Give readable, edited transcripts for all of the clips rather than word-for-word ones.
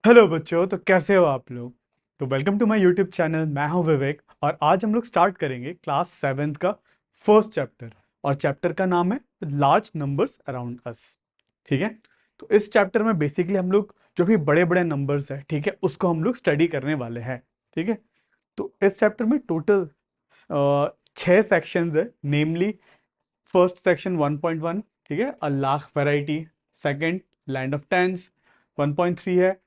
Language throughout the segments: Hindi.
हेलो बच्चों, तो कैसे हो आप लोग। तो welcome to my YouTube channel. मैं हूं विवेक और आज हम लोग स्टार्ट करेंगे क्लास सेवेंथ का फर्स्ट चैप्टर। और चैप्टर का नाम है लार्ज नंबर्स अराउंड अस। ठीक है। तो इस चैप्टर में बेसिकली हम लोग जो भी बड़े बड़े नंबर्स है, ठीक है, उसको हम लोग स्टडी करने वाले हैं। ठीक है। तो इस चैप्टर में टोटल 6 सेक्शंस है। नेमली फर्स्ट सेक्शन 1.1, ठीक है, a lakh variety. Second, land of tense. 1.3 है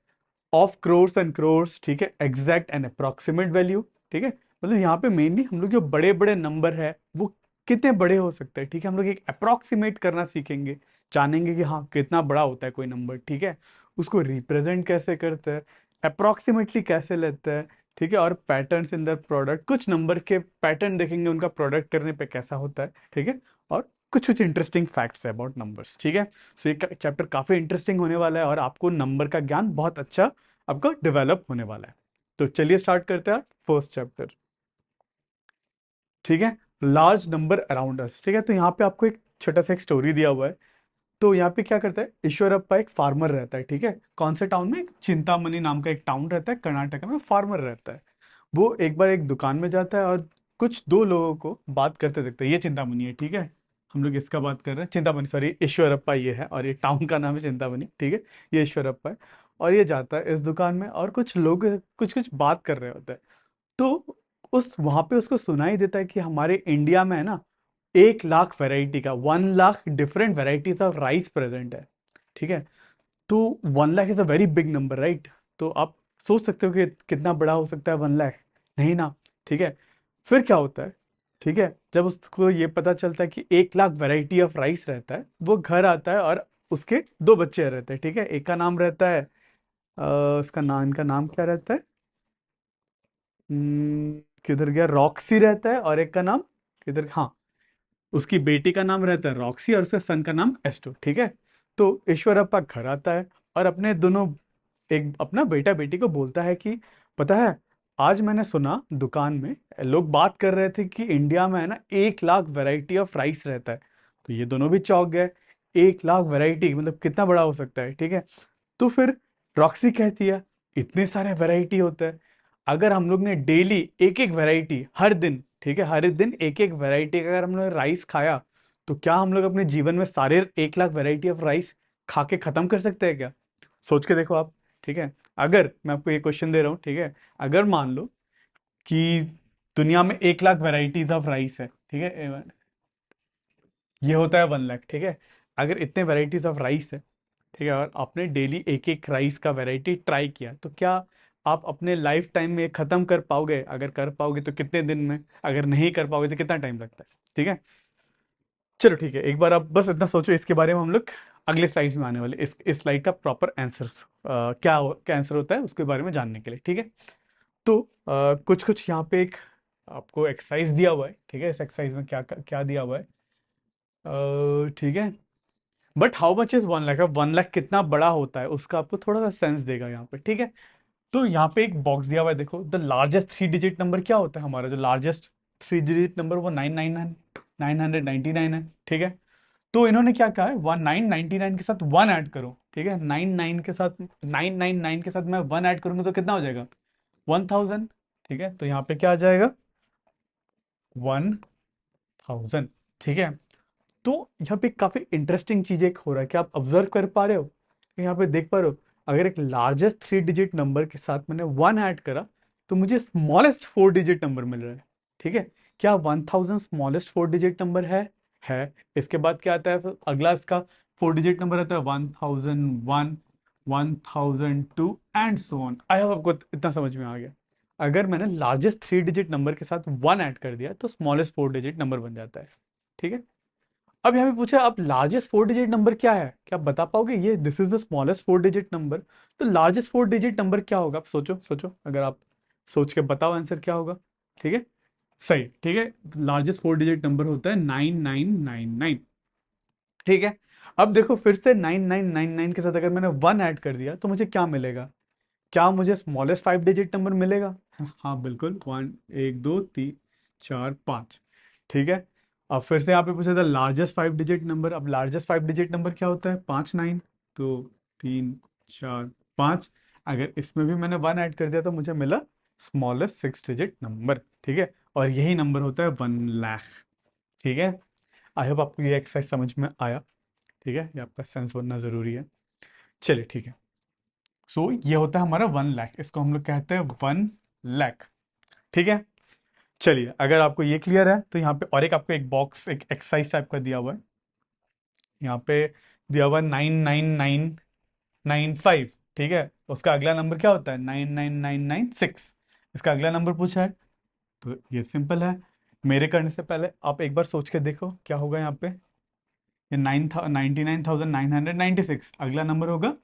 ऑफ क्रोर्स एंड क्रोर्स, ठीक है, एग्जैक्ट एंड अप्रॉक्सीमेट वैल्यू। ठीक है। मतलब यहाँ पे मेनली हम लोग जो बड़े बड़े नंबर है वो कितने बड़े हो सकते हैं, ठीक है, हम लोग एक अप्रॉक्सीमेट करना सीखेंगे। जानेंगे कि हाँ कितना बड़ा होता है कोई नंबर, ठीक है, उसको रिप्रेजेंट कैसे करते हैं, अप्रॉक्सीमेटली कैसे लेते हैं, ठीक है, और पैटर्न्स इन द प्रोडक्ट, कुछ नंबर के पैटर्न देखेंगे उनका प्रोडक्ट करने पे कैसा होता है। ठीक है। और कुछ कुछ इंटरेस्टिंग फैक्ट्स है अबाउट नंबर्स। ठीक है। सो ये चैप्टर काफी इंटरेस्टिंग होने वाला है और आपको नंबर का ज्ञान बहुत अच्छा आपका डेवलप होने वाला है। तो चलिए स्टार्ट करते हैं फर्स्ट चैप्टर। ठीक है। Large number around us. ठीक है। तो यहाँ पे आपको एक छोटा सा एक स्टोरी दिया हुआ है। तो यहाँ पे क्या करता है, ईश्वरप्पा एक फार्मर रहता है। ठीक है। कौन से टाउन में, एक चिंतामणि नाम का एक टाउन रहता है, कर्नाटक में। फार्मर रहता है वो। एक बार एक दुकान में जाता है और कुछ दो लोगों को बात करते देखते हैं। ये चिंतामणि है, ठीक है, हम लोग इसका बात कर रहे हैं। चिंतामणि, सॉरी, ईश्वरप्पा ये है और ये टाउन का नाम है चिंतामणि। ठीक है। ये ईश्वरप्पा है और ये जाता है इस दुकान में और कुछ लोग कुछ कुछ बात कर रहे होते हैं। तो उस वहां पे उसको सुनाई देता है कि हमारे इंडिया में है ना 1 लाख वैरायटी का, 1 lakh different varieties of rice present है। ठीक है। तो 1 lakh is a very big number, right. तो आप सोच सकते हो कि कितना बड़ा हो सकता है 1 लाख। नहीं ना। ठीक है। फिर क्या होता है, ठीक है, जब उसको ये पता चलता है कि 1 लाख वैरायटी ऑफ राइस रहता है, वो घर आता है और उसके दो बच्चे रहते हैं। ठीक है। एक का नाम रहता है उसका नाम, इनका नाम क्या रहता है, किधर गया, रॉक्सी रहता है, और एक का नाम किधर, हाँ, उसकी बेटी का नाम रहता है रॉक्सी और उसके सन का नाम एस्टो। ठीक है। तो ईश्वरप्पा घर आता है और अपने दोनों, एक अपना बेटा बेटी को बोलता है कि पता है, आज मैंने सुना दुकान में लोग बात कर रहे थे कि इंडिया में है ना 1 लाख वैरायटी ऑफ राइस रहता है। तो ये दोनों भी चौंक गए। 1 लाख वैरायटी मतलब कितना बड़ा हो सकता है। ठीक है। तो फिर रॉक्सी कहती है इतने सारे वैरायटी होते हैं, अगर हम लोग ने डेली एक एक वैरायटी हर दिन, ठीक है, हर दिन एक एक वैरायटी का अगर हम लोग राइस खाया, तो क्या हम लोग अपने जीवन में सारे 1 लाख वैरायटी ऑफ राइस खा के खत्म कर सकते हैं क्या। सोच के देखो आप। ठीक है। अगर मैं आपको ये क्वेश्चन दे रहा हूँ, ठीक है, अगर मान लो कि दुनिया में 1 लाख वैरायटीज ऑफ राइस है, ठीक है, ये होता है 1 लाख। ठीक है। अगर इतने वैरायटीज ऑफ राइस है, ठीक है, और आपने डेली एक एक राइस का वैरायटी ट्राई किया, तो क्या आप अपने लाइफ टाइम में ये खत्म कर पाओगे। अगर कर पाओगे तो कितने दिन में, अगर नहीं कर पाओगे तो कितना टाइम लगता है। ठीक है। चलो ठीक है, एक बार आप बस इतना सोचो, इसके बारे में हम लोग अगले स्लाइड्स में आने वाले, इस स्लाइड का प्रॉपर आंसर क्या आंसर होता है उसके बारे में जानने के लिए। ठीक है। तो कुछ कुछ यहाँ पे एक आपको एक्सरसाइज दिया हुआ है। ठीक है। इस एक्सरसाइज में क्या क्या दिया हुआ है, ठीक है, but how much is 1 lakh. अब 1 लाख कितना बड़ा होता है उसका आपको थोड़ा सा सेंस देगा यहाँ पे। ठीक है। तो यहाँ पे एक बॉक्स दिया हुआ है, देखो, द लार्जेस्ट 3 डिजिट नंबर क्या होता है, हमारा जो लार्जेस्ट 3 डिजिट नंबर वो 999 है। ठीक है। तो इन्होंने क्या कहा है, 1999 के साथ 1 ऐड करो। ठीक है। 99 के साथ, 999 के साथ मैं 1 ऐड करूंगा तो कितना हो जाएगा, 1000। ठीक है। तो यहाँ पे क्या आ जाएगा, 1000। ठीक है। तो यहाँ पे काफी इंटरेस्टिंग चीज एक हो रहा है कि आप ऑब्जर्व कर पा रहे हो, यहाँ पे देख पा रहे हो, अगर एक लार्जेस्ट 3 डिजिट नंबर के साथ मैंने 1 ऐड करा तो मुझे स्मॉलेस्ट 4 डिजिट नंबर मिल रहा है। ठीक है। क्या 1000 स्मॉलेस्ट 4 डिजिट नंबर है। इसके बाद क्या आता है, फिर अगला इसका 4 डिजिट नंबर आता है 1001, 1002 and so on. I hope आपको इतना समझ में आ गया। अगर मैंने लार्जेस्ट 3 डिजिट नंबर के साथ 1 ऐड कर दिया तो स्मॉलेस्ट 4 डिजिट नंबर बन जाता है। ठीक है। अब यहाँ पे पूछा अब लार्जेस्ट 4 डिजिट नंबर क्या है, क्या आप बता पाओगे, ये this is the smallest 4 digit number. तो लार्जेस्ट 4 डिजिट नंबर क्या होगा, आप सोचो सोचो, अगर आप सोच के बताओ आंसर क्या होगा। ठीक है। सही। ठीक है। लार्जेस्ट 4 डिजिट नंबर होता है 9999। ठीक है। अब देखो फिर से 9999 के साथ अगर मैंने 1 ऐड कर दिया तो मुझे क्या मिलेगा, क्या मुझे स्मॉलेस्ट 5 डिजिट नंबर मिलेगा। हाँ बिल्कुल, 1, 1, 2, 3, 4, 5। ठीक है। अब फिर से यहाँ पे पूछा था लार्जेस्ट 5 डिजिट नंबर। अब लार्जेस्ट 5 डिजिट नंबर क्या होता है, 5 9, तो 3 4 5। अगर इसमें भी मैंने 1 ऐड कर दिया तो मुझे मिला स्मॉलेस्ट 6 डिजिट नंबर, ठीक है, और यही नंबर होता है 1 लाख। ठीक है, आई होप आपको ये एक्सरसाइज समझ में आया। ठीक है, ये आपका सेंस बनना जरूरी है। चलिए ठीक है, सो ये होता है हमारा 1 लाख, इसको हम लोग कहते हैं 1 लाख। ठीक है, चलिए अगर आपको ये क्लियर है तो यहाँ पे और एक आपको एक बॉक्स, एक एक्सरसाइज टाइप का दिया हुआ है। यहाँ पे दिया हुआ 99995। ठीक है, उसका अगला नंबर क्या होता है? 99996। इसका अगला नंबर पूछा है, तो ये सिंपल है। मेरे करने से पहले आप एक बार सोच के देखो क्या होगा यहाँ पे। ये 99,996, अगला नंबर होगा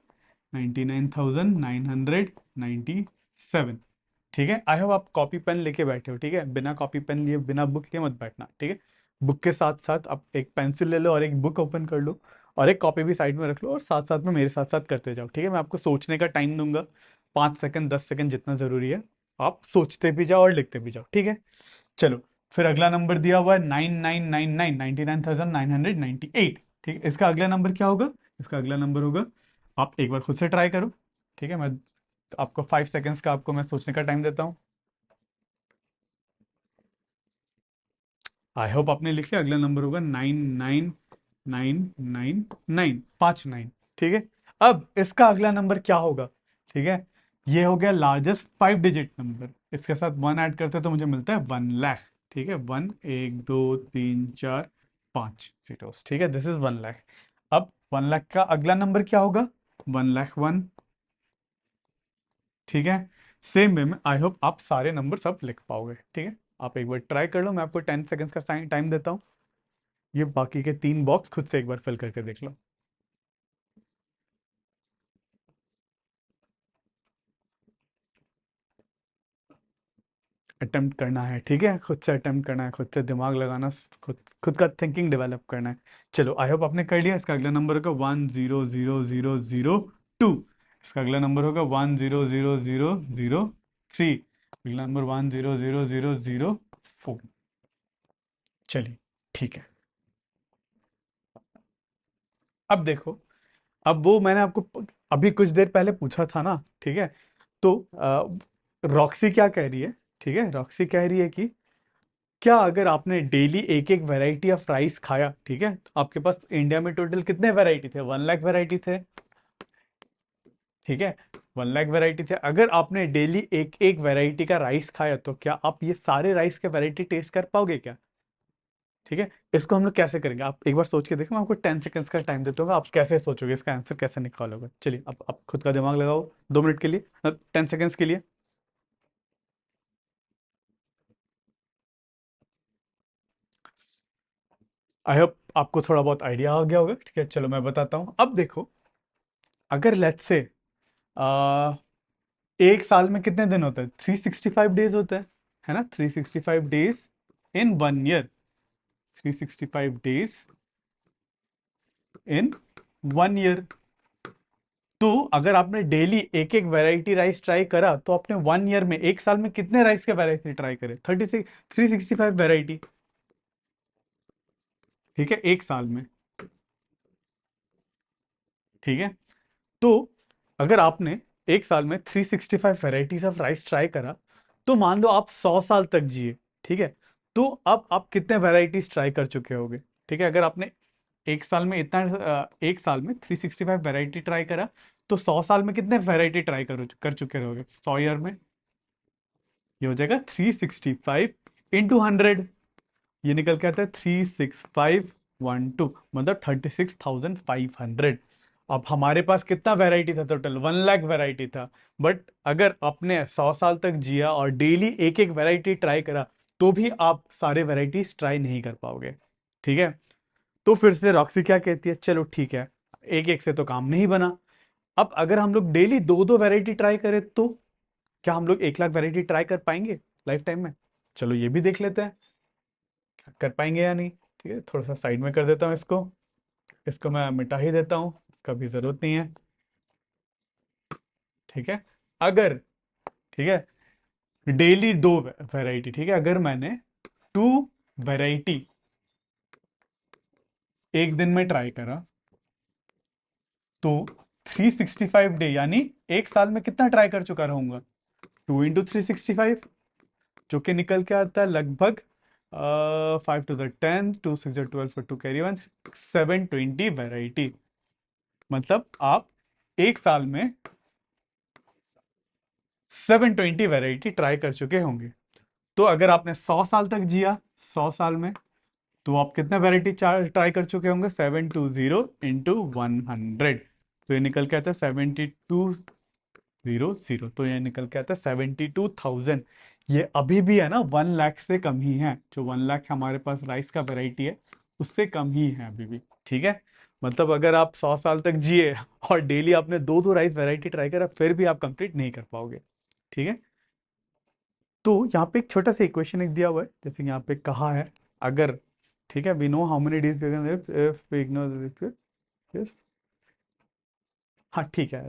99,997। ठीक है, आई होप आप कॉपी पेन लेके बैठे हो। ठीक है, बिना कॉपी पेन लिए, बिना बुक लिए मत बैठना। ठीक है, बुक के साथ साथ आप एक पेंसिल ले लो और एक बुक ओपन कर लो, और एक कॉपी भी साइड में रख लो, और साथ साथ में मेरे साथ साथ करते जाओ। ठीक है, मैं आपको सोचने का टाइम दूंगा, 5 सेकंड 10 सेकंड जितना जरूरी है। आप सोचते भी जाओ और लिखते भी जाओ। ठीक है, चलो फिर अगला नंबर दिया हुआ है 9999, 99,998। ठीक है, इसका अगला नंबर क्या होगा? इसका अगला नंबर होगा, आप एक बार खुद से ट्राई करो। ठीक है, मैं आपको 5 सेकेंड्स का आपको मैं सोचने का टाइम देता हूँ। आई होप आपने लिख लिया। अगला नंबर होगा 99,999, 5 9। ठीक है, अब इसका अगला नंबर क्या होगा? ठीक है, ये हो गया लार्जेस्ट 5 डिजिट नंबर, इसके साथ 1 ऐड करते हैं तो मुझे मिलता है 1 लाख। ठीक है, 1 1 2 3 4 5 जीरोस। ठीक है, दिस इज 1 लाख। अब 1 लाख का अगला नंबर क्या होगा? 1 लाख 1। ठीक है, सेम वे में आई होप आप सारे नंबर सब लिख पाओगे। ठीक है, आप एक बार ट्राई कर लो, मैं आपको 10 सेकेंड्स का टाइम देता हूँ। ये बाकी के 3 बॉक्स खुद से एक बार फिल करके देख लो। अटेम्प्ट करना है, ठीक है, खुद से अटेम्प्ट करना है, खुद से दिमाग लगाना, खुद खुद का थिंकिंग डेवलप करना है। चलो आई होप आपने कर लिया। इसका अगला नंबर होगा 1 0 0 0 0 2। इसका अगला नंबर होगा 1 0 0 0 0 3। अगला नंबर 1 0 0 0 0 4। चलिए ठीक है, अब देखो, अब वो मैंने आपको अभी कुछ देर पहले पूछा था ना। ठीक है, तो रॉक्सी क्या कह रही है? ठीक है, रॉक्सी कह रही है कि क्या अगर आपने डेली एक एक वैरायटी ऑफ राइस खाया, ठीक है, तो आपके पास इंडिया में टोटल कितने वैरायटी थे? 1 लाख वैरायटी थे। ठीक है, 1 लाख वैरायटी थे। अगर आपने डेली एक एक वैरायटी का राइस खाया तो क्या आप ये सारे राइस के वैरायटी टेस्ट कर पाओगे क्या? ठीक है, इसको हम लोग कैसे करेंगे आप एक बार सोच के देखो। मैं आपको 10 सेकेंड्स का टाइम देता हूँ, आप कैसे सोचोगे, इसका आंसर कैसे निकालोगे? चलिए आप खुद का दिमाग लगाओ 2 मिनट के लिए, 10 सेकेंड्स के लिए। आई होप आपको थोड़ा बहुत आइडिया आ गया होगा। ठीक है, चलो मैं बताता हूँ। अब देखो, अगर लेट्स से आ, एक साल में कितने दिन होते हैं? 365 डेज होते हैं, है ना? 365 days in 1 year. 365 days in 1 year. तो अगर आपने डेली एक एक वैरायटी राइस ट्राई करा तो आपने 1 ईयर में, एक साल में कितने राइस के वैरायटी ट्राई करे? 365 वैरायटी। ठीक है, एक साल में। ठीक है, तो अगर आपने एक साल में 365 वैरायटीज ऑफ राइस ट्राई करा, तो मान लो आप 100 साल तक जिए। ठीक है, तो अब आप कितने वैरायटीज ट्राई कर चुके होगे? ठीक है, अगर आपने एक साल में इतना एक साल में 365 वैरायटी ट्राई करा, तो 100 साल में कितने वैरायटी ट्राई कर चुके रहोगे? 100 ईयर में ये हो जाएगा 365 × 100। ये निकल के आता है 36512, मतलब 36,500। अब हमारे पास कितना वैरायटी था? टोटल 1 लाख वैरायटी था। बट अगर आपने 100 साल तक जिया और डेली एक एक वैरायटी ट्राई करा, तो भी आप सारे वैरायटीज ट्राई नहीं कर पाओगे। ठीक है, तो फिर से रॉक्सी क्या कहती है? चलो ठीक है, एक एक से तो काम नहीं बना। अब अगर हम लोग डेली दो दो वैरायटी ट्राई करें, तो क्या हम लोग 1 लाख वैरायटी ट्राई कर पाएंगे लाइफ टाइम में? चलो ये भी देख लेते हैं, कर पाएंगे या नहीं। ठीक है, थोड़ा सा साइड में कर देता हूँ इसको। इसको मैं मिटा ही देता हूँ, इसका भी जरूरत नहीं है। ठीक है, अगर, ठीक है, डेली दो वैरायटी, ठीक है, अगर मैंने 2 वैरायटी एक दिन में ट्राई करा, तो 365 डे यानी एक साल में कितना ट्राई कर चुका रहूंगा, 2 × 365, जो कि निकल के आता है लगभग 5 to the 10, 2 6 12 for 2 carry 1, 720 variety. मतलब आप एक साल में 720 वैरायटी ट्राई कर चुके होंगे। तो अगर आपने 100 साल तक जिया, 100 साल में, तो आप कितने वैरायटी ट्राई कर चुके होंगे, 720 × 100, तो ये निकल के आता है 7200, तो ये निकल के आता है 72,000। ये अभी भी है ना 1 लाख से कम ही है, जो 1 लाख हमारे पास राइस का वैरायटी है उससे कम ही है अभी भी, ठीक है। मतलब अगर आप 100 साल तक जिए और डेली आपने दो दो राइस वैरायटी ट्राई करा, फिर भी आप कंप्लीट नहीं कर पाओगे, ठीक है। तो यहाँ पे एक छोटा सा इक्वेशन एक दिया हुआ है, जैसे यहाँ पे कहा है, अगर, ठीक है, we know how many days we can live if we ignore, yes, हाँ ठीक है,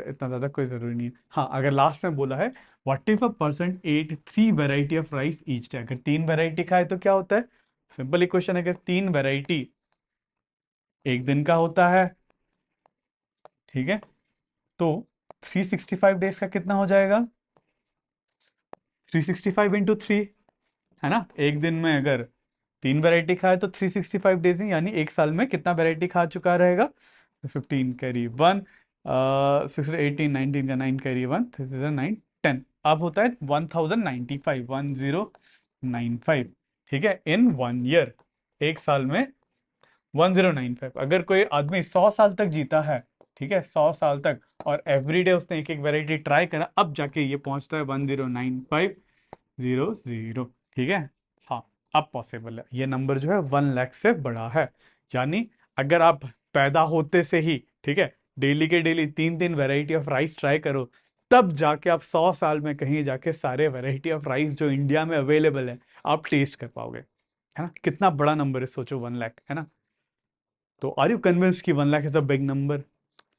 इतना ज़्यादा कोई ज़रूरी नहीं है। हाँ, अगर लास्ट में बोला है what if a person at 3 variety of rice each day, अगर 3 वैरायटी खाए तो क्या होता है, सिंपल इक्वेशन, अगर 3 वैरायटी एक दिन का होता है, ठीक है, तो 365 डेज का कितना हो जाएगा, 365 × 3, है ना। एक दिन में अगर 3 वैरायटी खाए तो 365 डेज ही, यानी एक साल में कितना वैरायटी खा चुका रहेगा, 15 कैरी 1, 16 18 19 का 9 कैरी 1, 9 10, अब होता है 1095, 1095, ठीक है, इन 1 ईयर, एक साल में 1095। अगर कोई आदमी 100 साल तक जीता है, ठीक है, 100 साल तक, और एवरीडे उसने एक एक वैरायटी ट्राई करा, अब जाके ये पहुंचता है 109500, ठीक है। हाँ, अब पॉसिबल है, ये नंबर जो है 1 लाख से बड़ा है। यानी अगर आप पैदा होते से ही, ठीक है, डेली के daily 3 3 variety of rice try करो, तब जाके आप 100 साल में कहीं जाके सारे वैरायटी ऑफ राइस जो इंडिया में अवेलेबल है आप टेस्ट कर पाओगे, है ना। कितना बड़ा नंबर है, सोचो, 1 लाख, है ना। तो आर यू कन्विंस्ड कि 1 lakh is a big number?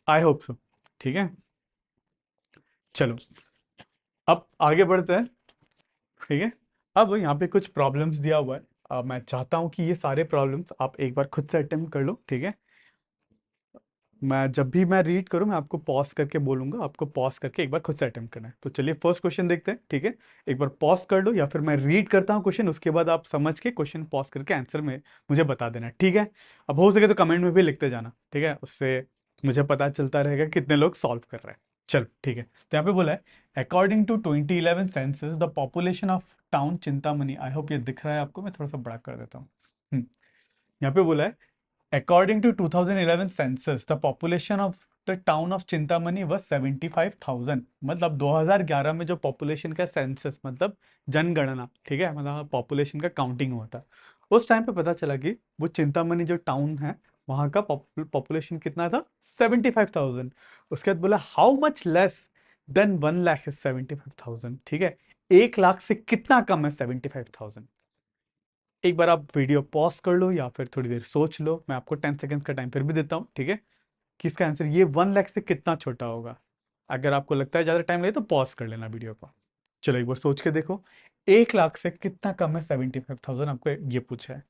I hope so, ठीक है। चलो, अब आगे बढ़ते हैं, ठीक है। अब यहाँ पे कुछ प्रॉब्लम्स दिया हुआ है, मैं चाहता हूँ कि ये सारे प्रॉब्लम्स आप एक बार खुद से अटेम्प्ट कर लो, ठीक है। मैं जब भी मैं रीड करूँ मैं आपको पॉज करके बोलूंगा, आपको पॉज करके एक बार खुद से अटेम्प्ट करना है। तो चलिए फर्स्ट क्वेश्चन देखते हैं, ठीक है। एक बार पॉज कर लो, या फिर मैं रीड करता हूँ क्वेश्चन, उसके बाद आप समझ के क्वेश्चन पॉज करके आंसर में मुझे बता देना, ठीक है। अब हो सके तो कमेंट में भी लिखते जाना, ठीक है, उससे मुझे पता चलता रहेगा कितने लोग सॉल्व कर रहे हैं। चलो ठीक है, तो यहाँ पे बोला है according to 2011 census the population of town Chintamani, I hope ये दिख रहा है आपको, मैं थोड़ा सा बड़ा कर देता हूँ। यहाँ पे बोला है according to 2011 census the population of the town of Chintamani was 75,000। मतलब 2011 में जो पॉपुलेशन का सेंसस, मतलब जनगणना, ठीक है, मतलब पॉपुलेशन का काउंटिंग हुआ था, उस टाइम पे पता चला कि वो चिंतामणि जो टाउन है वहां का पॉपुलेशन कितना था, 75,000। उसके बाद बोला how much less than 1 lakh is 75,000, ठीक है, 1 लाख से कितना कम है 75,000। एक बार आप वीडियो पॉज कर लो या फिर थोड़ी देर सोच लो, मैं आपको 10 सेकेंड्स का टाइम फिर भी देता हूँ, ठीक है, कि इसका आंसर ये 1 लाख से कितना छोटा होगा। अगर आपको लगता है ज़्यादा टाइम लगे तो पॉज कर लेना वीडियो को। चलो एक बार सोच के देखो, 1 लाख से कितना कम है 75,000, आपको ये पूछा है।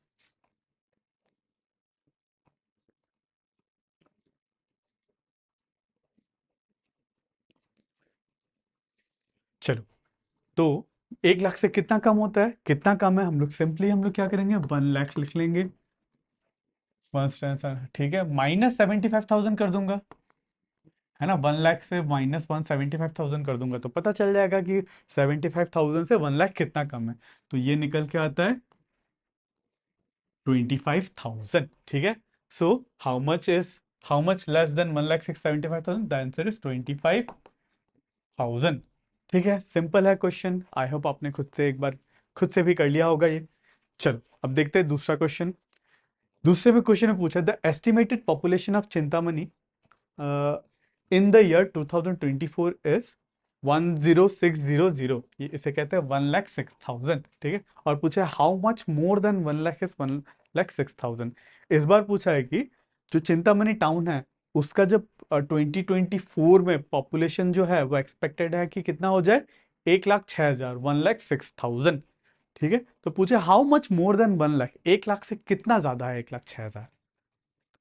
चलो, तो 1 लाख से कितना कम होता है, कितना कम है, हम लोग सिंपली हम लोग क्या करेंगे, 1 लाख लिख लेंगे, ठीक है, -75,000 कर दूंगा, है ना। 1 लाख से -175,000 कर दूंगा तो पता चल जाएगा कि 75,000 से 1 लाख कितना कम है। तो ये निकल के आता है 25,000, ठीक है। So how much less than 1,75,000, the answer is 25,000, ठीक है। सिंपल है क्वेश्चन, आई होप आपने खुद से एक बार खुद से भी कर लिया होगा ये। चलो अब देखते हैं दूसरा क्वेश्चन। दूसरे में क्वेश्चन में पूछा the estimated population of Chintamani in the year 2024 is 10600, ये इसे कहते हैं 1,06,000, ठीक है। और पूछा है how much more than 1 lakh is 1,06,000। इस बार पूछा है कि जो चिंतामणि टाउन है उसका जब 2024 में पॉपुलेशन जो है वो एक्सपेक्टेड है कि कितना हो जाए, 1,06,000, 1,06,000, ठीक है। तो पूछे how much more than 1 lakh, 1 lakh से कितना ज्यादा है 1,06,000।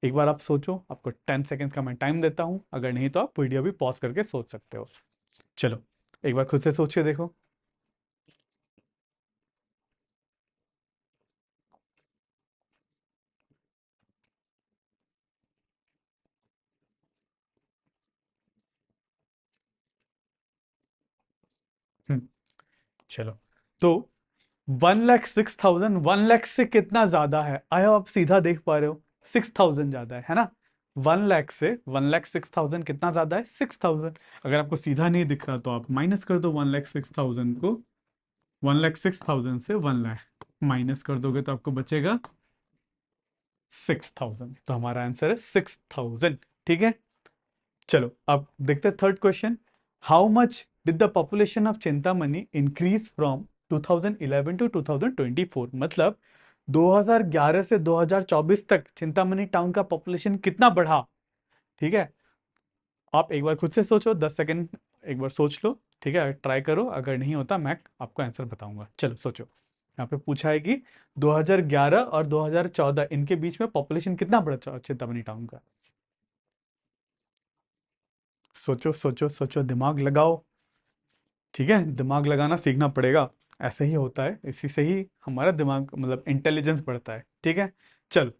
एक बार आप सोचो, आपको 10 सेकेंड्स का मैं टाइम देता हूँ, अगर नहीं तो आप वीडियो भी पॉज करके सोच सकते हो। चलो, एक बार खुद से सोच के देखो। हम्म, चलो, तो 1,06,000, 1 लाख से कितना ज्यादा है? आयो, आप सीधा देख पा रहे हो, 6,000 ज्यादा है ना? 1 लाख से 1,06,000 कितना ज्यादा है? 6,000। अगर आपको सीधा नहीं दिख रहा तो आप माइनस कर दो 1,06,000 को। 1,06,000 से 1 लाख माइनस कर दोगे तो आपको बचेगा 6,000। तो हमारा आंसर है 6,000। ठीक है, चलो अब देखते हैं third question. How much did the population of Chintamani increase from 2011 to 2024? मतलब 2011 से 2024 तक चिंतामणि टाउन का पॉपुलेशन कितना बढ़ा? ठीक है, आप एक बार खुद से सोचो, 10 सेकंड एक बार सोच लो। ठीक है, ट्राई करो, अगर नहीं होता मैं आपको आंसर बताऊंगा। चलो सोचो। यहाँ पे पूछा है कि 2011 और 2014 इनके बीच में पॉपुलेशन कितना बढ़ा चिंतामणि टाउन का? सोचो सोचो सोचो, दिमाग लगाओ। ठीक है, दिमाग लगाना सीखना पड़ेगा, ऐसे ही होता है, इसी से ही हमारा दिमाग मतलब इंटेलिजेंस बढ़ता है। ठीक है, चलो,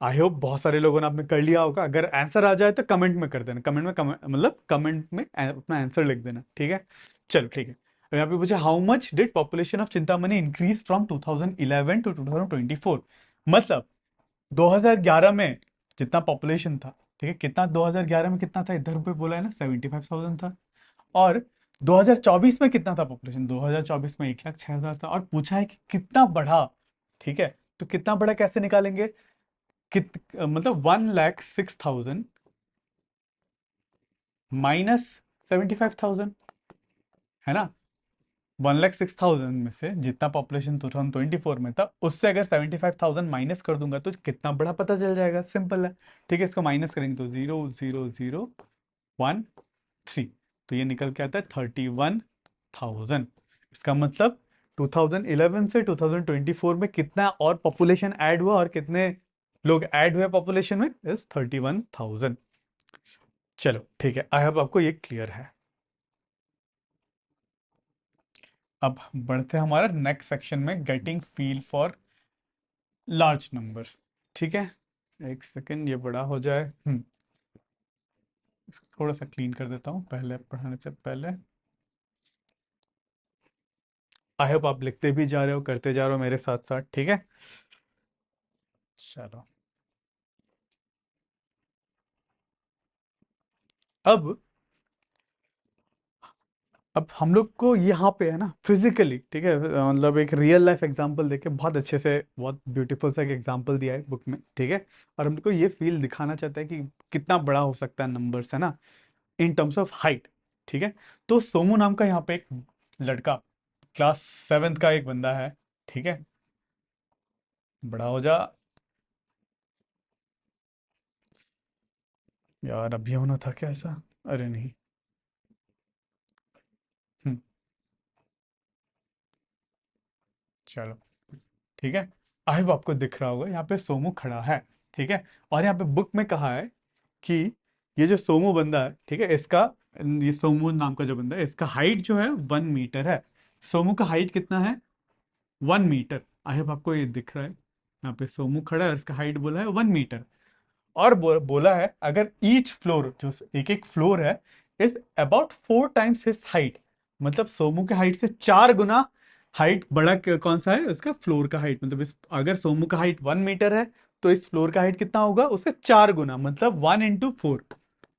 आई होप बहुत सारे लोगों ने आपने कर लिया होगा। अगर आंसर आ जाए तो कमेंट में कर देना, कमेंट में मतलब कमेंट में अपना आंसर लिख देना। ठीक है, चलो ठीक है। अब यहाँ पे पूछे how much did population of Chintamani increase from 2011 to 2024? मतलब 2011 में जितना पॉपुलेशन था, ठीक है, कितना 2011 में कितना था? इधर पे बोला है ना 75,000 था। और 2024 में कितना था पॉपुलेशन? 2024 में 1,06,000 था। और पूछा है कि कितना बढ़ा। ठीक है, तो कितना बढ़ा कैसे निकालेंगे? मतलब 1,06,000 माइनस 75,000, है ना? 1,06,000 में से जितना पॉपुलेशन 2024 में था, उससे अगर 75,000 माइनस कर दूंगा तो कितना बड़ा पता चल जाएगा। सिंपल है। ठीक है, इसको माइनस करेंगे तो 0,0,0,1,3, तो ये निकल के आता है 31,000। इसका मतलब 2011 से 2024 में कितना और पॉपुलेशन ऐड हुआ, और कितने लोग ऐड हुए पॉपुलेशन में? इस 31,000। चलो ठीक है, आई होप आपको ये क्लियर है। अब बढ़ते हैं हमारा नेक्स्ट सेक्शन में, getting feel for large numbers. ठीक है, एक सेकेंड ये बड़ा हो जाए। इसको थोड़ा सा क्लीन कर देता हूँ पहले पढ़ाने से पहले। आई होप आप लिखते भी जा रहे हो, करते जा रहे हो मेरे साथ साथ। ठीक है, चलो, अब हम लोग को यहाँ पे है ना फिजिकली, ठीक है, मतलब एक रियल लाइफ एग्जांपल देके बहुत अच्छे से, बहुत ब्यूटीफुल सा एक एग्जांपल दिया है बुक में। ठीक है, और हम लोग को ये फील दिखाना चाहता है कि कितना बड़ा हो सकता है नंबर्स, है ना, इन टर्म्स ऑफ हाइट। ठीक है, तो सोमू नाम का यहाँ पे एक लड़का, क्लास 7th का एक बंदा है। ठीक है, बड़ा हो जा। यार अभी होना था क्या ऐसा? अरे नहीं। हम्म, चलो ठीक है, आई होप आपको दिख रहा होगा, यहाँ पे सोमू खड़ा है। ठीक है, और यहाँ पे बुक में कहा है कि ये जो सोमू बंदा है, ठीक है, इसका, ये सोमू नाम का जो बंदा है, इसका हाइट जो है 1 मीटर है। सोमू का हाइट कितना है? 1 मीटर। आई होप आपको ये दिख रहा है, यहाँ पे सोमू खड़ा है और इसका हाइट बोला है 1 मीटर। और बोला है अगर ईच फ्लोर, जो एक एक फ्लोर है, is about 4 times his height, मतलब सोमू के हाइट से 4 गुना हाइट बड़ा कौन सा है? उसका फ्लोर का हाइट। मतलब अगर सोमू का हाइट 1 मीटर है, तो इस फ्लोर का हाइट कितना होगा? उससे 4 गुना, मतलब 1 इंटू 4।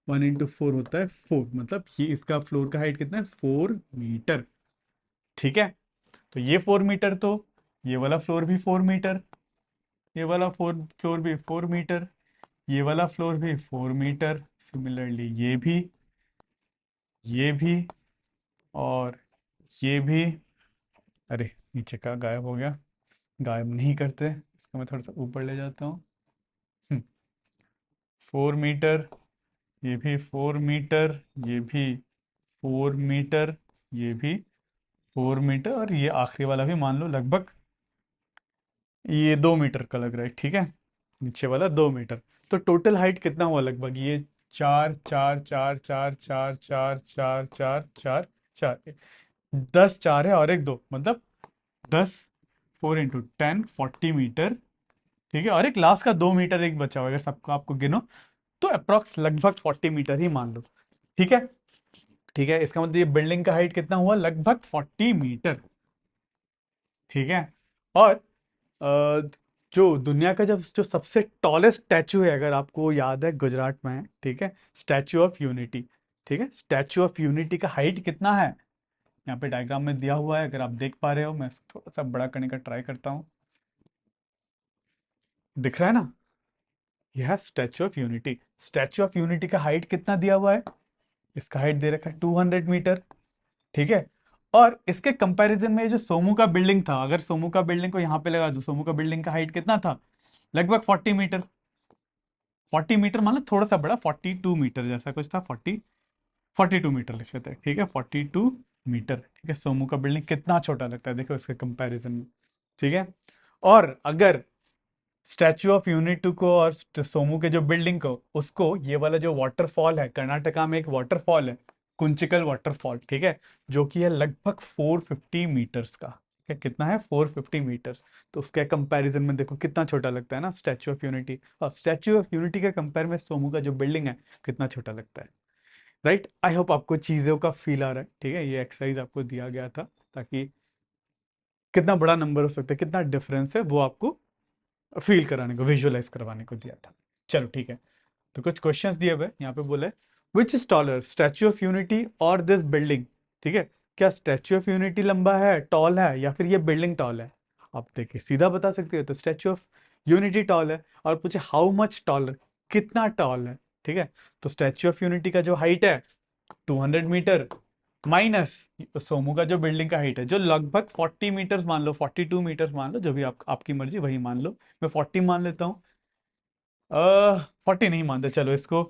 1 इंटू 4 होता है 4, मतलब ये इसका फ्लोर का हाइट कितना है? 4 मीटर। ठीक है, तो ये 4 मीटर, तो ये वाला फ्लोर भी 4 मीटर, ये वाला फ्लोर भी 4 मीटर, ये वाला फ्लोर भी 4 मीटर, सिमिलरली ये भी और ये भी। अरे नीचे का गायब हो गया, गायब नहीं करते इसको, मैं थोड़ा सा ऊपर ले जाता हूँ। 4 मीटर, ये भी 4 मीटर, ये भी 4 मीटर, ये भी 4 मीटर, और ये आखिरी वाला भी मान लो लगभग ये 2 मीटर का लग रहा है। ठीक है, नीचे वाला 2 मीटर। तो टोटल हाइट कितना हुआ लगभग, ये चार चार चार चार चार चार चार चार चार चार, 10 चार है और एक दो, मतलब 10, 4 × 10 40 मीटर। ठीक है, और एक लास्ट का 2 मीटर एक बचा हुआ है, अगर सबको आपको गिनो तो अप्रोक्स लगभग 40 मीटर ही मान लो। ठीक है, ठीक है, इसका मतलब ये बिल्डिंग का हाइट कितना हुआ, लगभग 40 मीटर। ठीक है, और जो दुनिया का जब जो सबसे टॉलेस्ट स्टैचू है, अगर आपको याद है, गुजरात में है। ठीक है, स्टैचू ऑफ यूनिटी। ठीक है, स्टैचू ऑफ यूनिटी का हाइट कितना है, यहाँ पे डायग्राम में दिया हुआ है, अगर आप देख पा रहे हो, मैं इसको थोड़ा सा बड़ा करने का ट्राई करता हूँ। दिख रहा है ना, यह है statue of unity. Statue of Unity का हाइट कितना दिया हुआ है, इसका हाइट दे रखा है 200 मीटर। ठीक है, और इसके कंपैरिजन में ये जो सोमू का बिल्डिंग था, अगर सोमू का बिल्डिंग को यहाँ पे लगा दो, सोमू का बिल्डिंग का हाइट कितना था, लगभग 40 मीटर। 40 मीटर मतलब थोड़ा सा बड़ा, 42 मीटर जैसा कुछ था, 42 मीटर लिख लेते हैं। ठीक है, 42 मीटर। ठीक है, सोमू का बिल्डिंग कितना छोटा लगता है, देखो इसके कंपैरिजन में। ठीक है, और अगर स्टैचू ऑफ यूनिटी को और सोमू के जो बिल्डिंग को, उसको ये वाला जो वाटरफॉल है, कर्नाटका में एक वाटरफॉल है, कुंचिकल वाटरफॉल। ठीक है, जो कि है लगभग 450 मीटर्स का। ठीक है, कितना है, 450 मीटर्स। तो उसके कंपैरिजन में देखो कितना छोटा लगता है ना स्टैचू ऑफ यूनिटी, और स्टैचू ऑफ यूनिटी के कंपेयर में सोमू का जो बिल्डिंग है कितना छोटा लगता है। राइट, आई होप आपको चीजों का फील आ रहा है। ठीक है, ये एक्सरसाइज आपको दिया गया था ताकि कितना बड़ा नंबर हो सकता है, कितना डिफरेंस है, वो आपको फील कराने को, विजुअलाइज करवाने को दिया था। चलो ठीक है, तो कुछ क्वेश्चंस दिए हुए यहाँ पे बोले, which is taller, statue of unity और दिस बिल्डिंग। ठीक है, क्या स्टैच्यू ऑफ यूनिटी लंबा है, टॉल है, या फिर ये बिल्डिंग टॉल है। आप देखिए सीधा बता सकते हो, तो स्टैच्यू ऑफ यूनिटी टॉल है, और पूछे हाउ मच टॉलर, कितना टॉल है। ठीक है, तो स्टैच्यू ऑफ यूनिटी का जो हाइट है 200 मीटर, माइनस सोमू का जो बिल्डिंग का हाइट है, जो लगभग 40 मीटर्स मान लो, 42 मीटर्स मान लो, जो भी आपकी मर्जी वही मान लो। मैं 40 मान लेता हूँ, 40 नहीं मानते, चलो इसको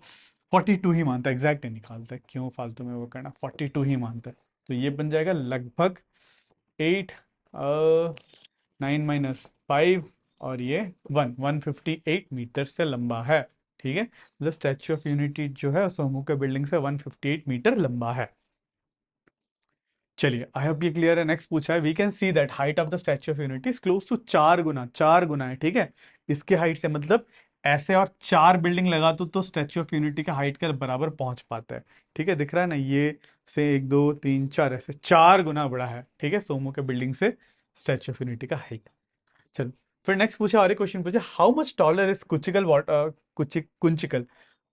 42 ही मानता है, एग्जैक्ट नहीं निकालता है, क्यों फालतू में वो करना, 42 ही मानता है। तो ये बन जाएगा लगभग 8, 9 - 5, और ये 158 मीटर से लंबा है। ठीक है, मतलब स्टैच्यू ऑफ यूनिटी जो है सोमू के बिल्डिंग से 158 मीटर लंबा है। चलिए, आई होप ये क्लियर है। नेक्स्ट पूछा है, we can see that height of the Statue of Unity is close to 4 गुना, 4 गुना है। ठीक है, इसके हाइट से मतलब ऐसे और 4 बिल्डिंग लगा तो स्टैच्यू ऑफ यूनिटी का हाइट के बराबर पहुंच पाता है। ठीक है, दिख रहा है ना, ये से 1 2 3 4, ऐसे 4 गुना बड़ा है। ठीक है, सोमू के बिल्डिंग से स्टैच्यू ऑफ यूनिटी का हाइट। चलो, फिर नेक्स्ट पूछा, और एक क्वेश्चन पूछा, how much taller is Kunchikal water, Kunchikal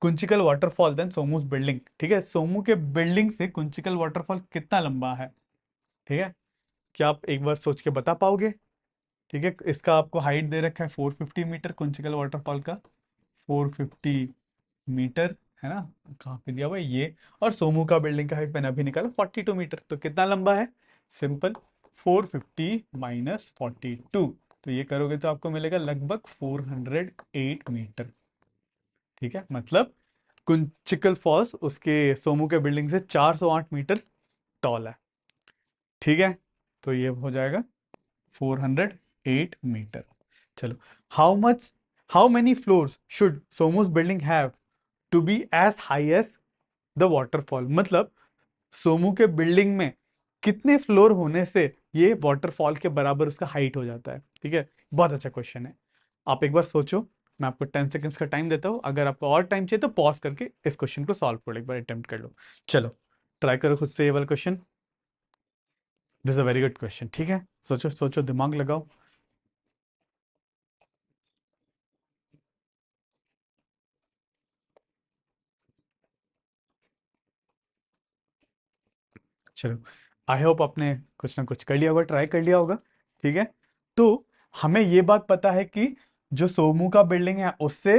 Kunchikal waterfall than Somu's building. ठीक है, सोमू के बिल्डिंग से कुंचिकल वाटरफॉल कितना लंबा है। ठीक है, क्या आप एक बार सोच के बता पाओगे। ठीक है, इसका आपको हाइट दे रखा है 450 मीटर, कुंचिकल वाटरफॉल का 450 मीटर, है ना, कहाँ पे दिया हुआ है ये। और सोमू का बिल्डिंग का हाइट मैंने अभी निकाला 42 मीटर, तो कितना लंबा है, सिंपल, 450 - 42, तो ये करोगे तो आपको मिलेगा लगभग 408 मीटर। ठीक है, मतलब कुंचिकल फॉल्स उसके सोमू के बिल्डिंग से 408 मीटर टॉल है। ठीक है, तो ये हो जाएगा 408 मीटर। चलो, how much, how many floors should Somu's building have to be as high as the waterfall, मतलब सोमू के बिल्डिंग में कितने फ्लोर होने से ये वाटरफॉल के बराबर उसका हाइट हो जाता है। ठीक है, बहुत अच्छा क्वेश्चन है, आप एक बार सोचो। मैं आपको 10 सेकेंड्स का टाइम देता हूँ, अगर आपको और टाइम चाहिए तो पॉज करके इस क्वेश्चन को सॉल्व करो, एक बार अटेम्प्ट कर लो। चलो, ट्राई करो खुद से ये वाला question, this is a very good question. ठीक है, सोचो सोचो, दिमाग लगाओ। चलो, आई होप आपने कुछ ना कुछ कर लिया होगा, ट्राई कर लिया होगा। ठीक है, तो हमें ये बात पता है कि जो सोमू का बिल्डिंग है उससे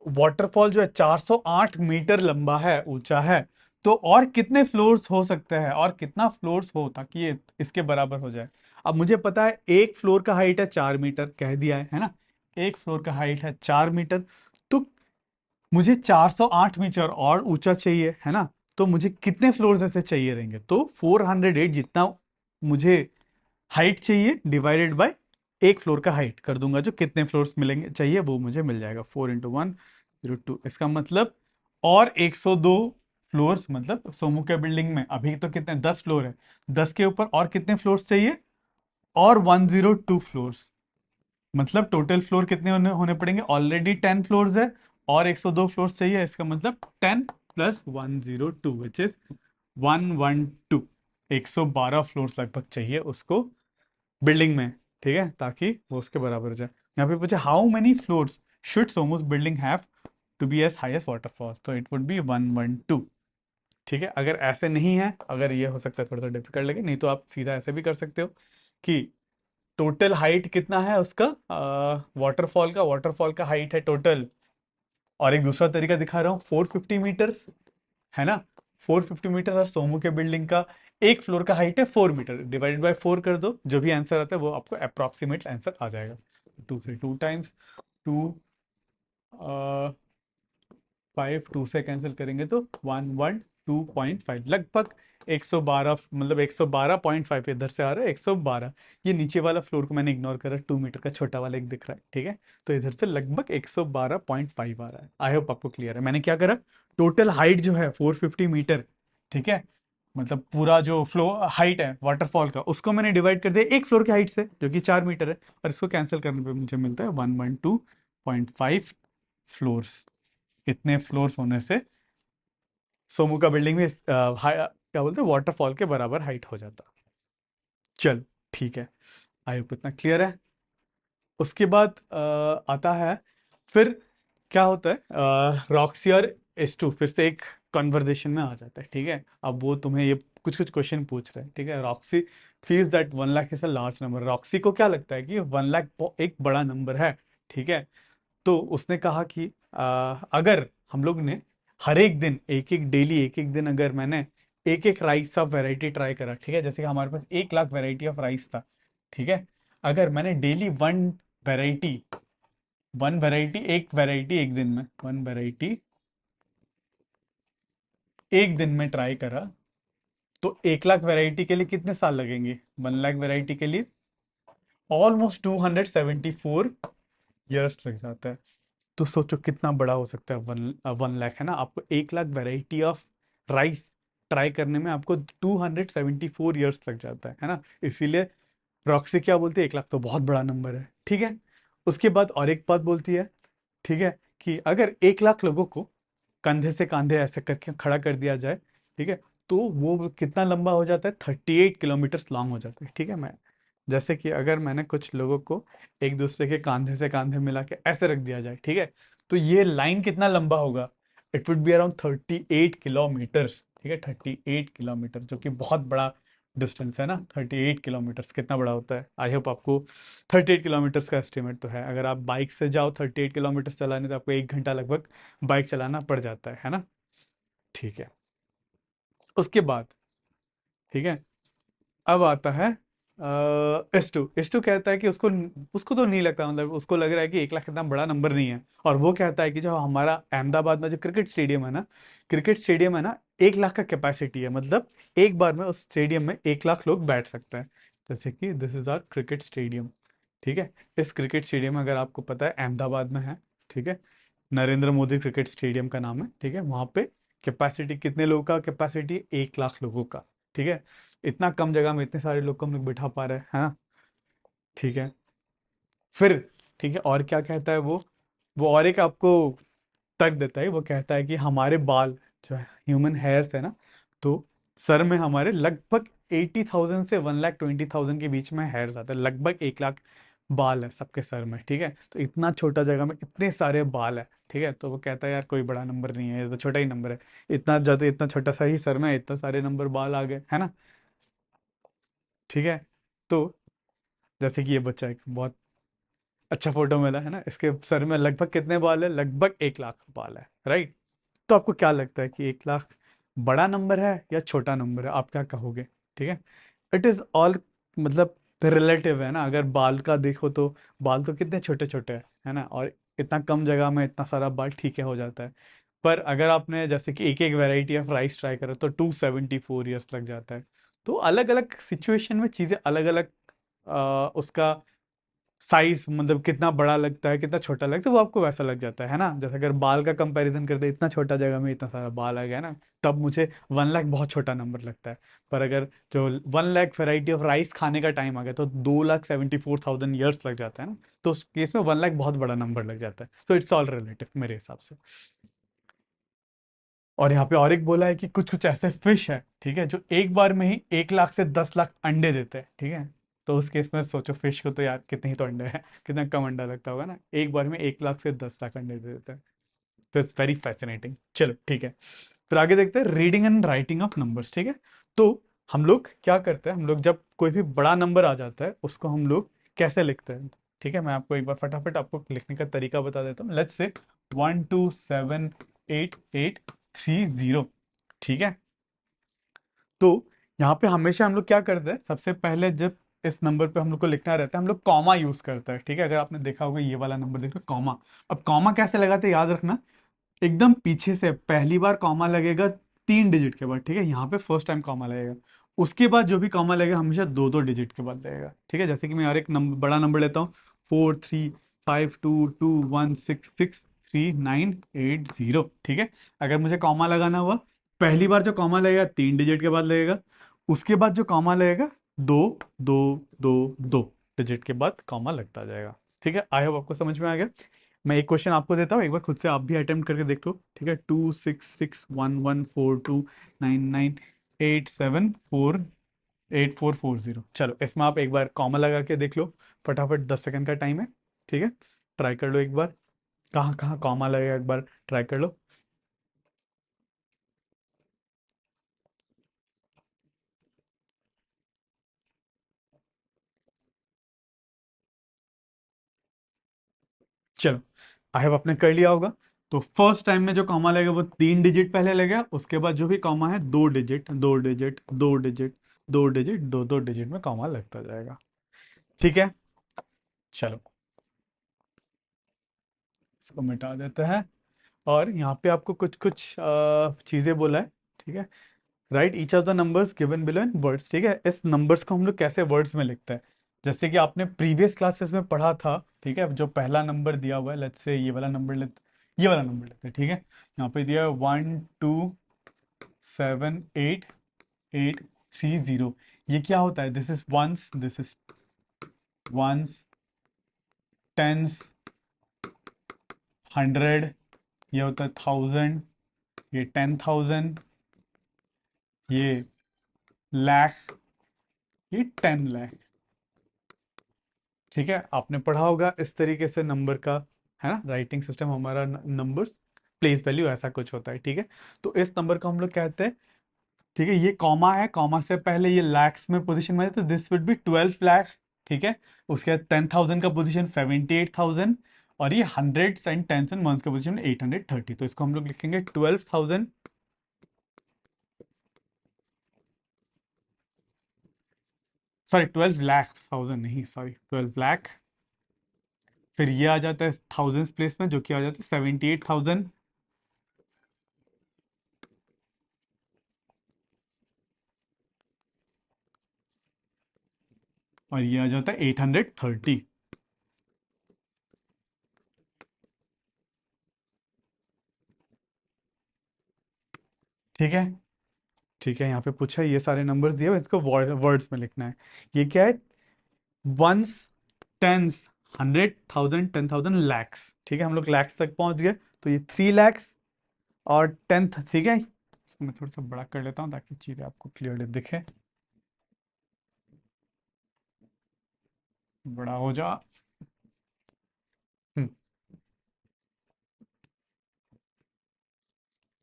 वाटरफॉल जो है 408 मीटर लंबा है, ऊंचा है। तो और कितने फ्लोर्स हो सकते हैं, और कितना फ्लोर्स हो ताकि ये इसके बराबर हो जाए। अब मुझे पता है एक फ्लोर का हाइट है 4 मीटर, कह दिया है ना, एक फ्लोर का हाइट है 4 मीटर। तो मुझे 408 मीटर और ऊंचा चाहिए, है ना, तो मुझे कितने फ्लोर्स ऐसे चाहिए रहेंगे, तो 408 जितना मुझे हाइट चाहिए डिवाइडेड बाय एक फ्लोर का हाइट कर दूंगा, जो कितने फ्लोर्स मिलेंगे चाहिए वो मुझे मिल जाएगा, 4 × 1 0 2। इसका मतलब और 102 फ्लोर्स, मतलब सोमू के बिल्डिंग में अभी तो कितने 10 फ्लोर है, 10 के ऊपर और कितने फ्लोर्स चाहिए, और 102 फ्लोर्स। मतलब टोटल फ्लोर कितने होने पड़ेंगे, ऑलरेडी 10 फ्लोर्स है और 102 फ्लोर्स चाहिए, इसका मतलब 10 + 102 विच इज 112। 112 फ्लोर्स लगभग चाहिए उसको बिल्डिंग में, ठीक है, ताकि वो उसके बराबर हो जाए। यहाँ पे पूछे how many floors should Somu's building have to be as highest waterfall, तो इट वुड बी 112। ठीक है, अगर ऐसे नहीं है, अगर ये हो सकता है थोड़ा सा डिफिकल्ट लगे, नहीं तो आप सीधा ऐसे भी कर सकते हो कि टोटल हाइट कितना है उसका, वाटरफॉल का हाइट है टोटल, और एक दूसरा तरीका दिखा रहा हूँ, 450 मीटर्स है ना, 450 मीटर, और सोमू के बिल्डिंग का एक फ्लोर का हाइट है 4 मीटर, डिवाइडेड बाय 4 कर दो, जो भी आंसर आता है वो आपको अप्रोक्सीमेट आंसर आ जाएगा। 2 से 2 टाइम्स 2, 5, 2 से कैंसिल करेंगे तो 112.5, लगभग 112, मतलब 112.5 इधर से आ रहा है 112। ये नीचे वाला फ्लोर को मैंने इग्नोर करा, 2 मीटर का छोटा वाला एक दिख रहा है, ठीक है, तो इधर से लगभग 112.5 आ रहा है। आई होप आपको क्लियर है। मैंने क्या करा, टोटल हाइट जो है 450 मीटर, ठीक है, मतलब पूरा जो फ्लो हाइट है वाटरफॉल का, उसको मैंने डिवाइड कर दिया एक फ्लोर की हाइट से, जो कि 4 मीटर है, और इसको कैंसिल करने पे मुझे मिलता है 112.5 फ्लोर्स। इतने फ्लोर्स होने से सोमू का बिल्डिंग में क्या बोलते हैं, वाटरफॉल के बराबर हाइट हो जाता। चल ठीक है, आई होप इतना क्लियर है। उसके बाद आता है, फिर क्या होता है, रॉक्सी और एस टू फिर से एक कन्वर्जेशन में आ जाता है, ठीक है। अब वो तुम्हें ये कुछ कुछ क्वेश्चन पूछ रहे हैं, ठीक है। Roxy feels that 1 lakh is a large number, Roxy को क्या लगता है कि 1 लाख एक बड़ा नंबर है, ठीक है। तो उसने कहा कि अगर हम लोग ने हर एक दिन एक एक डेली एक एक दिन अगर मैंने एक एक राइस ऑफ वैरायटी ट्राई करा, ठीक है, जैसे कि हमारे पास 1 लाख वैरायटी ऑफ राइस था, ठीक है। अगर मैंने डेली वैरायटी वन वैरायटी एक दिन में, वन वैरायटी एक दिन में ट्राई करा, तो 1 लाख वैरायटी के लिए कितने साल लगेंगे, 1 लाख वैरायटी के लिए ऑलमोस्ट 274 ईयर्स लग जाता है। तो सोचो कितना बड़ा हो सकता है, 1 लाख है ना, आपको 1 lakh variety of rice try करने में आपको 274 ईयर्स लग जाता है ना। इसीलिए रॉक्सी क्या बोलती है, 1 लाख तो बहुत बड़ा नंबर है, ठीक है। उसके बाद और एक बात बोलती है, ठीक है, कि अगर 1 लाख लोगों को कंधे से कंधे ऐसे करके खड़ा कर दिया जाए, ठीक है, तो वो कितना लंबा हो जाता है, 38 किलोमीटर लॉन्ग हो जाता है, ठीक है। मैं जैसे कि अगर मैंने कुछ लोगों को एक दूसरे के कंधे से कंधे मिला के ऐसे रख दिया जाए, ठीक है, तो ये लाइन कितना लंबा होगा, it would be around 38 kilometres, ठीक है, 38 किलोमीटर, जो कि बहुत बड़ा डिस्टेंस है ना। 38 किलोमीटर्स कितना बड़ा होता है, आई होप आपको 38 किलोमीटर्स का एस्टिमेट तो है। अगर आप बाइक से जाओ 38 किलोमीटर चलाने, तो आपको 1 घंटा लगभग बाइक चलाना पड़ जाता है ना। ठीक है, उसके बाद, ठीक है, अब आता है एस टू कहता है कि उसको उसको तो नहीं लगता, मतलब उसको लग रहा है कि 1 लाख इतना बड़ा नंबर नहीं है, और वो कहता है कि जो हमारा अहमदाबाद में जो क्रिकेट स्टेडियम है ना, 1 लाख का कैपेसिटी है, मतलब एक बार में उस स्टेडियम में 1 लाख लोग बैठ सकते हैं। जैसे कि this is our cricket stadium, ठीक है। इस क्रिकेट स्टेडियम अगर आपको पता है अहमदाबाद में है, ठीक है, नरेंद्र मोदी क्रिकेट स्टेडियम का नाम है, ठीक है। वहां पे कैपेसिटी कितने लोगों का कैपेसिटी, 1 लाख लोगों का, ठीक है। इतना कम जगह में इतने सारे लोग को हम लोग बिठा पा रहे हैं, है ना, ठीक है। फिर ठीक है, और क्या कहता है वो और एक आपको तक देता है, वो कहता है कि हमारे बाल जो है, ह्यूमन हेयर्स है ना, तो सर में हमारे लगभग 80,000 से 1,20,000 के बीच में हेयर्स आते हैं, लगभग 1 लाख बाल है सबके सर में, ठीक है। तो इतना छोटा जगह में इतने सारे बाल है, ठीक है। तो वो कहता है यार कोई बड़ा नंबर नहीं है, ये तो छोटा ही नंबर है, इतना ज्यादा, इतना छोटा सा ही सर में इतना सारे नंबर बाल आ गए, है ना, ठीक है। तो जैसे कि ये बच्चा एक बहुत अच्छा फोटो मिला है ना, इसके सर में लगभग कितने बाल है, लगभग 1 लाख बाल है, राइट। तो आपको क्या लगता है कि 1 लाख बड़ा नंबर है या छोटा नंबर है, आप क्या कहोगे, ठीक है। इट इज ऑल, मतलब रिलेटिव है ना। अगर बाल का देखो तो बाल तो कितने छोटे छोटे है ना, और इतना कम जगह में इतना सारा बाल ठीक है हो जाता है। पर अगर आपने जैसे कि एक एक वैरायटी ऑफ राइस ट्राई करा, तो 274 ईयर्स लग जाता है। तो अलग अलग सिचुएशन में चीज़ें अलग अलग उसका साइज मतलब कितना बड़ा लगता है कितना छोटा लगता है वो आपको वैसा लग जाता है ना। जैसे अगर बाल का कंपैरिजन करते इतना छोटा जगह में इतना सारा बाल आ गया ना, तब मुझे 1 लाख बहुत छोटा नंबर लगता है। पर अगर जो 1 लाख वेराइटी ऑफ राइस खाने का टाइम आ गया तो 2,74,000 ईयर्स लग जाता है ना, तो उस केस में 1 लाख बहुत बड़ा नंबर लग जाता है। सो इट्स ऑल रिलेटिव मेरे हिसाब से। और यहाँ पे और एक बोला है कि कुछ कुछ ऐसे फिश है, ठीक है, जो एक बार में ही 1 लाख से 10 लाख अंडे देते हैं, ठीक है। तो उस केस में सोचो फिश को तो यार कितने ही तो अंडे हैं, कितना कम अंडा लगता होगा ना, एक बार में 1 लाख से 10 लाख अंडे दे देते हैं। तो इट्स वेरी फैसिनेटिंग। चलो ठीक है, फिर आगे देखते हैं reading and writing of numbers, ठीक है। तो हम लोग क्या करते हैं, हम लोग जब कोई भी बड़ा नंबर आ जाता है उसको हम लोग कैसे लिखते हैं, ठीक है। मैं आपको एक बार फटाफट आपको लिखने का तरीका बता देता हूँ। लेट्स से 1278830, ठीक है। तो यहाँ पे हमेशा हम लोग क्या करते हैं, सबसे पहले जब इस नंबर पे हम लोग को लिखना रहता है हम लोग कॉमा यूज करते हैं, ठीक है। अगर आपने देखा होगा ये वाला नंबर देखो कॉमा। अब कॉमा कैसे लगाते हैं याद रखना, एकदम पीछे से पहली बार कॉमा लगेगा 3 डिजिट के बाद, ठीक है। यहाँ पे फर्स्ट टाइम कॉमा लगेगा, उसके बाद जो भी कॉमा लगेगा हमेशा 2-2 डिजिट के बाद लगेगा, ठीक है। जैसे कि मैं और एक नंबर बड़ा नंबर लेता हूँ, 435221663980, ठीक है। अगर मुझे कॉमा लगाना हुआ, पहली बार जो कॉमा लगेगा 3 डिजिट के बाद लगेगा, उसके बाद जो कॉमा लगेगा 2-2-2-2 डिजिट के बाद कॉमा लगता जाएगा, ठीक है। आई होप आपको समझ में आ गया। मैं एक क्वेश्चन आपको देता हूँ, एक बार खुद से आप भी अटेम्प्ट करके देख लो, ठीक है। 2661142988748440, चलो इसमें आप एक बार कॉमा लगा के देख लो, फटाफट 10 सेकंड का टाइम है, ठीक है। ट्राई कर लो एक बार, कहाँ कहाँ कॉमा लगेगा एक बार ट्राई कर लो। चलो आई होप आपने कर लिया होगा। तो फर्स्ट टाइम में जो कॉमा लगेगा वो 3 डिजिट पहले लगेगा, उसके बाद जो भी कॉमा है 2 डिजिट 2 डिजिट 2 डिजिट 2-2 डिजिट में कॉमा लगता जाएगा, ठीक है। चलो इसको मिटा देते हैं। और यहाँ पे आपको कुछ कुछ चीज़ें बोला है, ठीक है। Right each of the numbers given below in words, ठीक है। इस नंबर्स को हम लोग कैसे वर्ड्स में लिखते हैं, जैसे कि आपने प्रीवियस क्लासेस में पढ़ा था, ठीक है। जो पहला नंबर दिया हुआ है, लेट्स से ये वाला नंबर लेते हैं, ठीक है। यहाँ पे दिया है 1278830। ये क्या होता है, this is ones, this is ones, tens, hundred, ये होता है 1000, ये 10,000, ये लाख, ये 10 लाख, ठीक है। आपने पढ़ा होगा इस तरीके से नंबर का, है ना, राइटिंग सिस्टम हमारा नंबर्स प्लेस वैल्यू ऐसा कुछ होता है, ठीक है। तो इस नंबर को हम लोग कहते हैं, ठीक है। ये कॉमा है, कॉमा से पहले ये लैक्स में पोजीशन में है, तो दिस वुड बी 12 लाख, ठीक है। उसके बाद 10,000 का पोजीशन 78,000, और ये hundreds and tens and ones का पोजीशन 830। तो इसको हम लोग लिखेंगे 12,000, सॉरी 12 लाख, 1000 नहीं, सॉरी 12 लाख। फिर ये आ जाता है थाउजेंड्स प्लेस में, जो कि आ जाता है 78,000, और ये आ जाता है 830, ठीक है। ठीक है, यहाँ पे पूछा है ये सारे नंबर्स दिए हुए, इसको वर्ड्स में लिखना है। ये क्या है, वंस, टेंस, 100,000 10,000 लैक्स, ठीक है। हम लोग लैक्स तक पहुंच गए, तो ये 3 लैक्स और टेंथ, ठीक है। इसको मैं थोड़ा सा बड़ा कर लेता हूँ ताकि चीज़ें आपको क्लियरली दिखे, बड़ा हो जा। हम्म,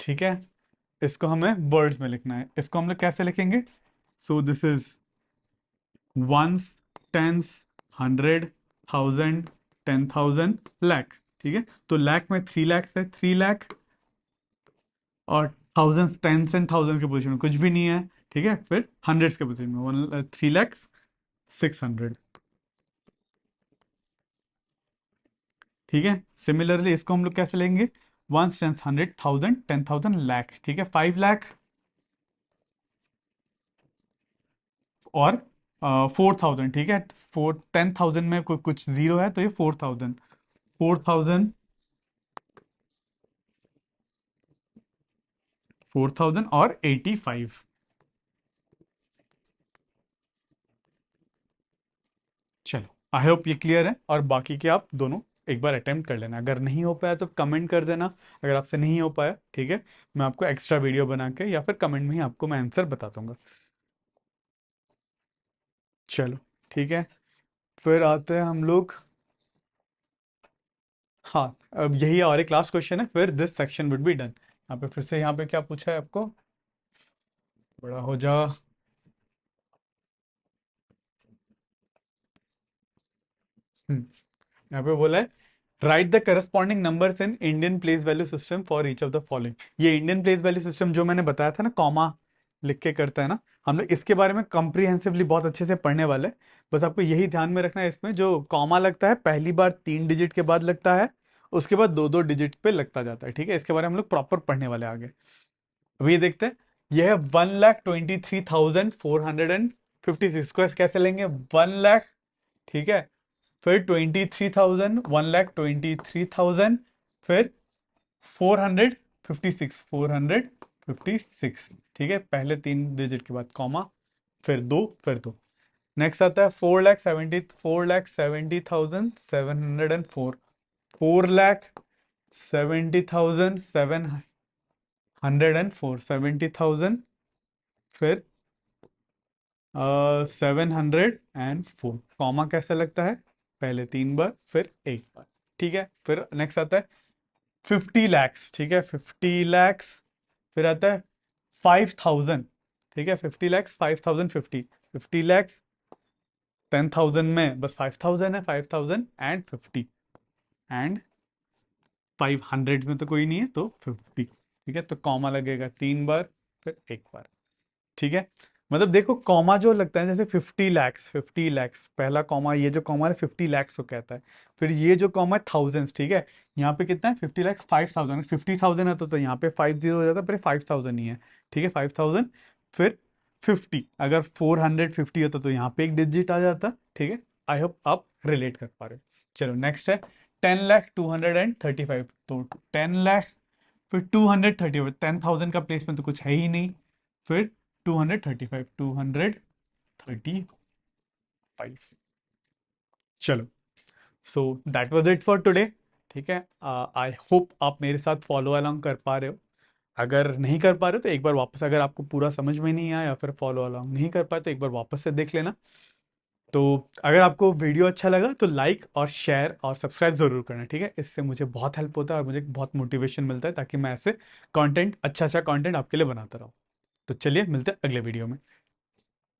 ठीक है। इसको हमें वर्ड्स में लिखना है, इसको हम लोग कैसे लिखेंगे, so this is ones, tens, 100,000 10,000 lakh, ठीक है। तो लैख में 3 लैक्स है, 3 लाख, और थाउजेंड, टेंस एंड थाउजेंड के पोजीशन में कुछ भी नहीं है, ठीक है। फिर हंड्रेड्स के पोजीशन में 3,06,000, ठीक है। सिमिलरली इसको हम लोग कैसे लेंगे, वंस, टेंस, 100,000 10,000 लैख, ठीक है। 5 लाख और 4000, ठीक है। 10,000 में कुछ जीरो है तो ये 4000, 4000, 4000 और 85। चलो, आई होप ये क्लियर है, और बाकी के आप दोनों एक बार अटेम्प्ट कर लेना। अगर नहीं हो पाया तो कमेंट कर देना। अगर आपसे नहीं हो पाया, ठीक है, मैं आपको एक्स्ट्रा वीडियो बना के या फिर कमेंट में ही आपको मैं आंसर बता दूंगा। चलो, ठीक है, फिर आते हैं हम लोग। हाँ, अब यही और एक लास्ट क्वेश्चन है, फिर this section would be done. यहाँ पे फिर से, यहाँ पे क्या पूछा है आपको, बड़ा हो जा। यहाँ पे बोला है, right the corresponding numbers in Indian place value system for each of the following. ये इंडियन प्लेस वैल्यू सिस्टम जो मैंने बताया था ना, कॉमा लिख के करता है ना, हम लोग इसके बारे में कंप्रीहेंसिवली बहुत अच्छे से पढ़ने वाले हैं। बस आपको यही ध्यान में रखना है, इसमें जो कॉमा लगता है पहली बार 3 डिजिट के बाद लगता है, उसके बाद 2-2 डिजिट पे लगता जाता है, ठीक है। इसके बारे में हम लोग प्रॉपर पढ़ने वाले हैं आगे। अभी ये देखते हैं, यह है 1,23,456 को कैसे लेंगे, 1 लाख, ठीक है, फिर 23,000, 1,23,000, फिर 456, ठीक है, पहले 3 डिजिट के बाद कॉमा, फिर दो, फिर दो। नेक्स्ट आता है 4,70,704, 4,70,704, 70,000, फिर 704। कॉमा कैसा लगता है, पहले 3 बार फिर एक बार, ठीक है। फिर नेक्स्ट आता है 50 लैक्स, ठीक है, 50 लैक्स, फिर आता है 5,000, ठीक है, 50 लैक्स, 5,050, 50 लैक्स, 10,000 में बस 5,000 है, 5,050, एंड 500 में तो कोई नहीं है तो 50, ठीक है। तो कॉमा लगेगा 3 बार, फिर एक बार, ठीक है। मतलब देखो, कॉमा जो लगता है जैसे 50 लैक्स, 50 लैक्स, पहला कॉमा, ये जो कॉमा है 50 लैक्स को कहता है। फिर ये जो कॉमा है थाउजेंड्स, ठीक है, यहाँ पे कितना है 50 लैक्स, 5,000, 50,000 है तो यहाँ पे 50 हो जाता है, पर 5,000 ही है, ठीक है, 5,000, फिर 50, अगर 450 होता तो यहाँ पे एक डिजिट आ जाता, ठीक है। आई होप आप रिलेट कर पा रहे हो। चलो, नेक्स्ट है 10,02,35, तो 10 लाख, फिर 230, 10,000 का प्लेसमेंट तो कुछ है ही नहीं, फिर 235, 235। चलो, so that was it for today, ठीक है। आई होप आप मेरे साथ फॉलो अलोंग कर पा रहे हो। अगर नहीं कर पा रहे हो तो एक बार वापस, अगर आपको पूरा समझ में नहीं आया या फिर फॉलो अलोंग नहीं कर पाए तो एक बार वापस से देख लेना। तो अगर आपको वीडियो अच्छा लगा तो लाइक और शेयर और सब्सक्राइब जरूर करना, ठीक है। इससे मुझे बहुत हेल्प होता है और मुझे बहुत मोटिवेशन मिलता है, ताकि मैं ऐसे कंटेंट, अच्छा अच्छा कंटेंट आपके लिए बनाता रहूँ। तो चलिए, मिलते हैं अगले वीडियो में।